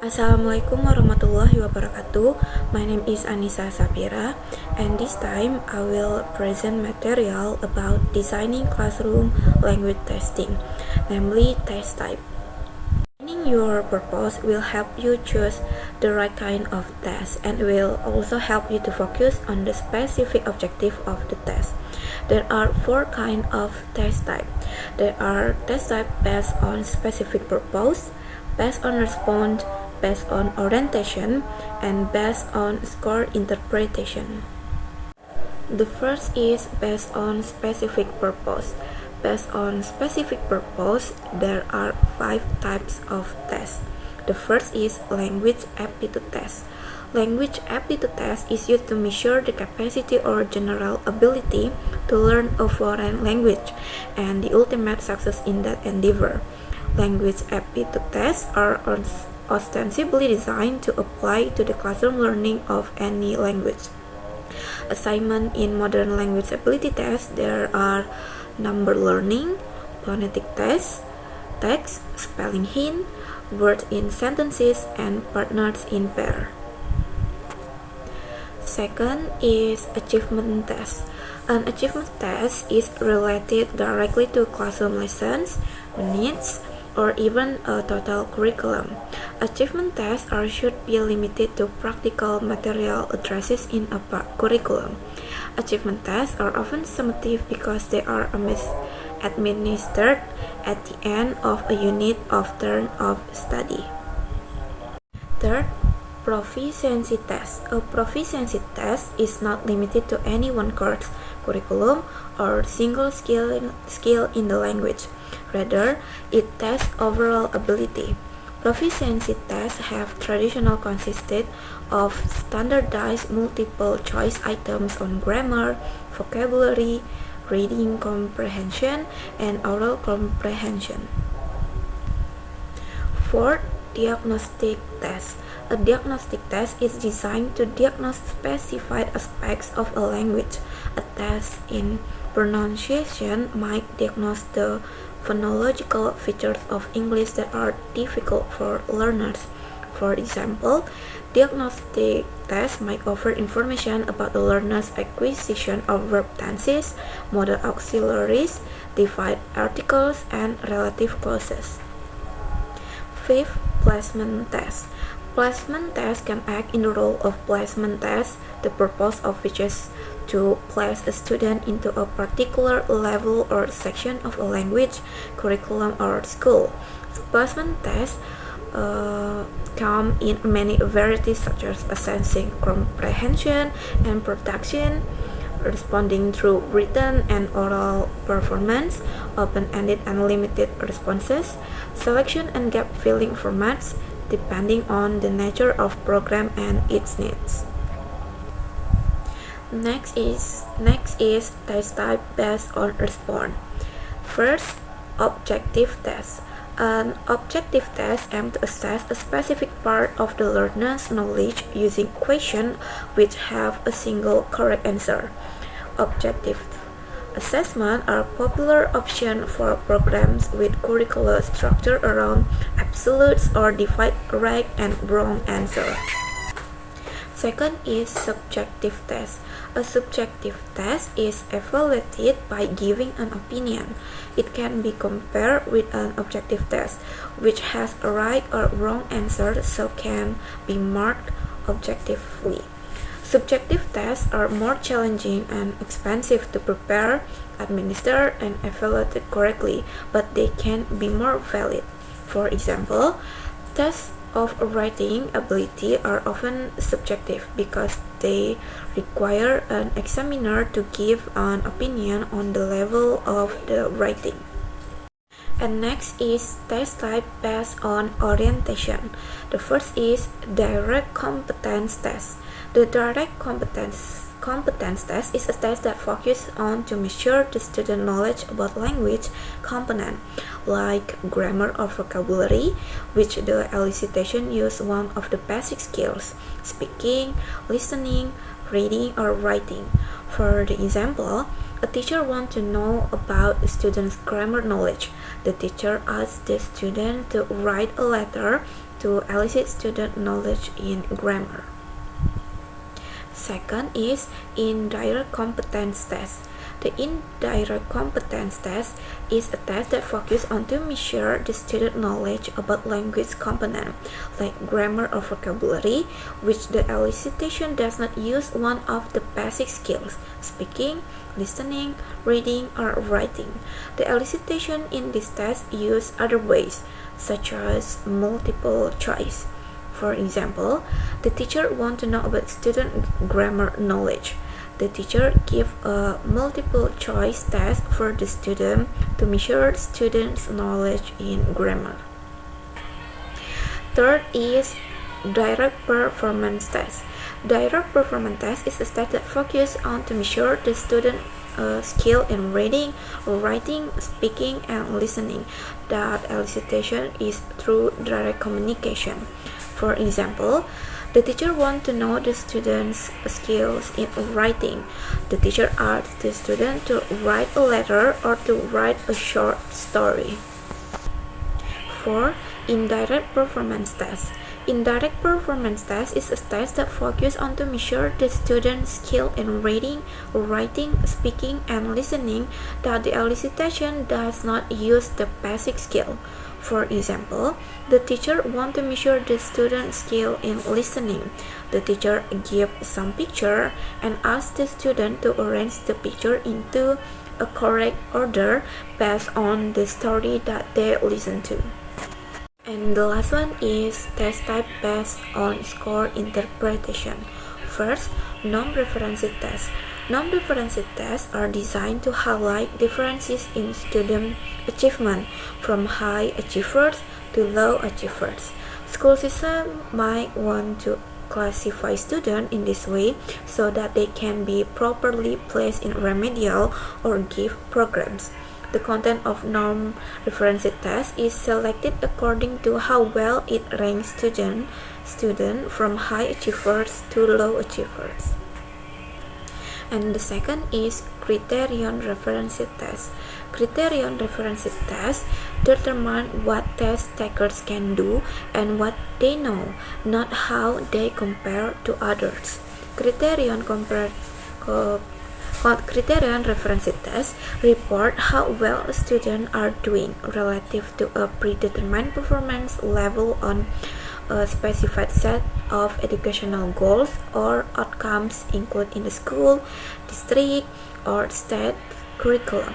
Assalamualaikum warahmatullahi wabarakatuh. My name is Annisa Saphira, and this time I will present material about designing classroom language testing, namely test type. Defining your purpose will help you choose the right kind of test and will also help you to focus on the specific objective of the test. There are four kinds of test type. There are test type based on specific purpose, based on response, based on orientation, and based on score interpretation. The first is based on specific purpose. Based on specific purpose, there are 5 types of tests. The first is language aptitude test. Language aptitude test is used to measure the capacity or general ability to learn a foreign language and the ultimate success in that endeavor. Language aptitude tests are ostensibly designed to apply to the classroom learning of any language. Assignment in modern language ability tests, there are number learning, phonetic tests, text, spelling hint, words in sentences, and partners in pair. Second is achievement test. An achievement test is related directly to classroom lessons, minutes, or even a total curriculum. Achievement tests should be limited to practical material addresses in a curriculum. Achievement tests are often summative because they are administered at the end of a unit of term of study. Third, proficiency test. A proficiency test is not limited to any one course, curriculum, or single skill in the language. Rather, it tests overall ability. Proficiency tests have traditionally consisted of standardized multiple-choice items on grammar, vocabulary, reading comprehension, and oral comprehension. Fourth, diagnostic test. A diagnostic test is designed to diagnose specified aspects of a language. A test in pronunciation might diagnose the phonological features of English that are difficult for learners. For example, diagnostic tests might offer information about the learner's acquisition of verb tenses, modal auxiliaries, defined articles, and relative clauses. Fifth, placement test. Placement tests can act in the role of placement tests, the purpose of which is to place a student into a particular level or section of a language, curriculum, or school. Placement tests come in many varieties such as assessing comprehension and production, responding through written and oral performance, open-ended and limited responses, selection and gap-filling formats, depending on the nature of program and its needs. Next is test type based on response. First, objective test. An objective test aims to assess a specific part of the learner's knowledge using questions which have a single correct answer. Objective assessment are popular option for programs with curricular structure around absolutes or defined right and wrong answer. Second is subjective test. A subjective test is evaluated by giving an opinion. It can be compared with an objective test, which has a right or wrong answer, so can be marked objectively. Subjective tests are more challenging and expensive to prepare, administer, and evaluate correctly, but they can be more valid. For example, tests of writing ability are often subjective because they require an examiner to give an opinion on the level of the writing. And next is test type based on orientation. The first is direct competence test. The direct competence test is a test that focuses on to measure the student knowledge about language component like grammar or vocabulary, which the elicitation use one of the basic skills: speaking, listening, reading, or writing. For the example, a teacher wants to know about the student's grammar knowledge. The teacher asks the student to write a letter to elicit student knowledge in grammar. Second is indirect competence test. The indirect competence test is a test that focuses on to measure the student knowledge about language component, like grammar or vocabulary, which the elicitation does not use one of the basic skills, speaking, listening, reading, or writing. The elicitation in this test use other ways, such as multiple choice. For example, the teacher wants to know about student grammar knowledge. The teacher gives a multiple choice test for the student to measure students' knowledge in grammar. Third is direct performance test. Direct performance test is a test that focuses on to measure the student skill in reading, writing, speaking, and listening. That elicitation is through direct communication. For example, the teacher wants to know the student's skills in writing. The teacher asks the student to write a letter or to write a short story. 4. Indirect performance test. Indirect performance test is a test that focuses on to measure the student's skill in reading, writing, speaking, and listening, that the elicitation does not use the basic skill. For example, the teacher wants to measure the student's skill in listening. The teacher gives some picture and asks the student to arrange the picture into a correct order based on the story that they listen to. And the last one is test type based on score interpretation. First, non-referenced tests. Non-referenced tests are designed to highlight differences in student achievement from high achievers to low achievers. School system might want to classify students in this way so that they can be properly placed in remedial or gift programs. The content of non-referenced test is selected according to how well it ranks student from high achievers to low achievers. And the second is criterion reference test. Criterion reference test determine what test takers can do and what they know, not how they compare to others. Criterion reference test report how well students are doing relative to a predetermined performance level on a specified set of educational goals or outcomes included in the school, district, or state curriculum.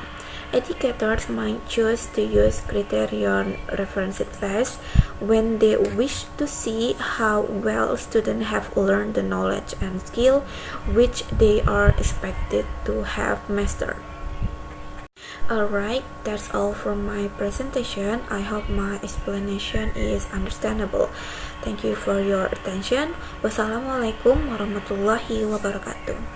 Educators might choose to use criterion reference tests when they wish to see how well students have learned the knowledge and skill which they are expected to have mastered. Alright, that's all from my presentation. I hope my explanation is understandable. Thank you for your attention. Wassalamualaikum warahmatullahi wabarakatuh.